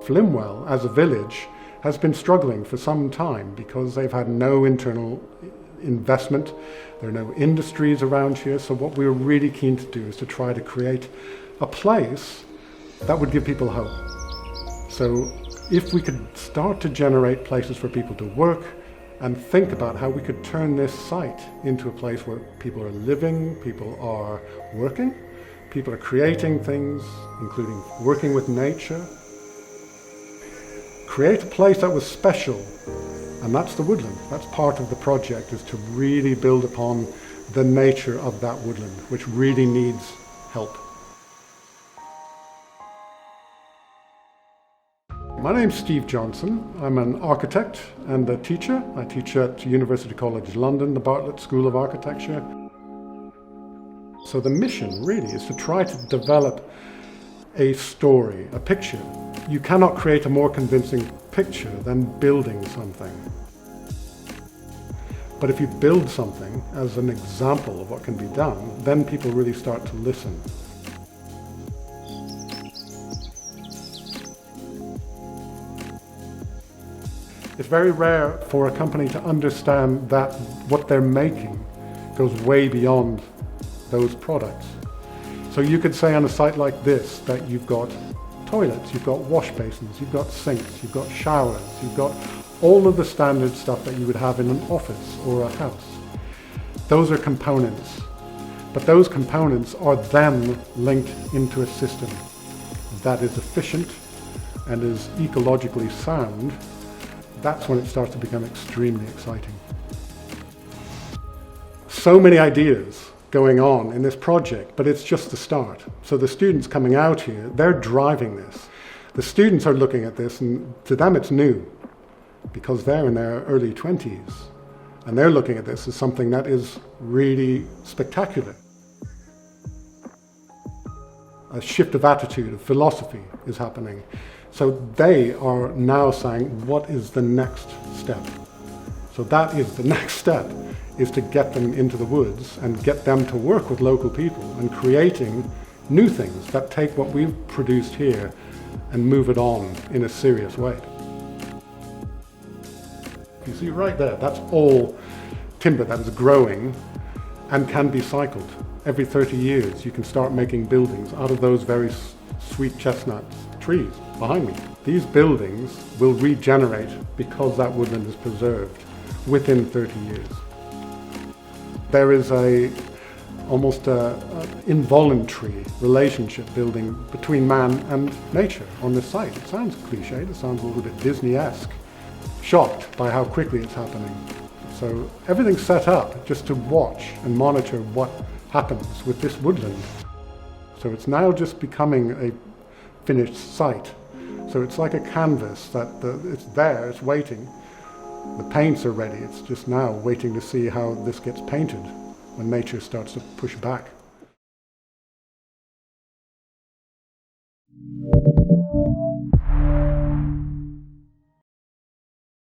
Flimwell, as a village, has been struggling for some time because they've had no internal investment. There are no industries around here, so what we're really keen to do is to try to create a place that would give people hope. So if we could start to generate places for people to work and think about how we could turn this site into a place where people are living, people are working, people are creating things, including working with nature. Create a place that was special, and that's the woodland. That's part of the project, is to really build upon the nature of that woodland, which really needs help. My name's Steve Johnson. I'm an architect and a teacher. I teach at University College London, the Bartlett School of Architecture. So the mission really is to try to develop a story, a picture. You cannot create a more convincing picture than building something. But if you build something as an example of what can be done, then people really start to listen. It's very rare for a company to understand that what they're making goes way beyond those products. So you could say on a site like this that you've got toilets, you've got wash basins, you've got sinks, you've got showers, you've got all of the standard stuff that you would have in an office or a house. Those are components, but those components are then linked into a system that is efficient and is ecologically sound. That's when it starts to become extremely exciting. So many ideas going on in this project, but it's just the start. So the students coming out here, they're driving this. The students are looking at this, and to them it's new because they're in their early 20s, and they're looking at this as something that is really spectacular. A shift of attitude, of philosophy is happening. So they are now saying, what is the next step? So that is the next step, is to get them into the woods and get them to work with local people and creating new things that take what we've produced here and move it on in a serious way. You see right there, that's all timber that is growing and can be cycled. Every 30 years you can start making buildings out of those very sweet chestnut trees behind me. These buildings will regenerate because that woodland is preserved within 30 years. There is almost an involuntary relationship building between man and nature on this site. It sounds cliched, it sounds a little bit Disney-esque. Shocked by how quickly it's happening. So everything's set up just to watch and monitor what happens with this woodland. So it's now just becoming a finished site. So it's like a canvas that it's there, it's waiting. The paints are ready, it's just now waiting to see how this gets painted when nature starts to push back.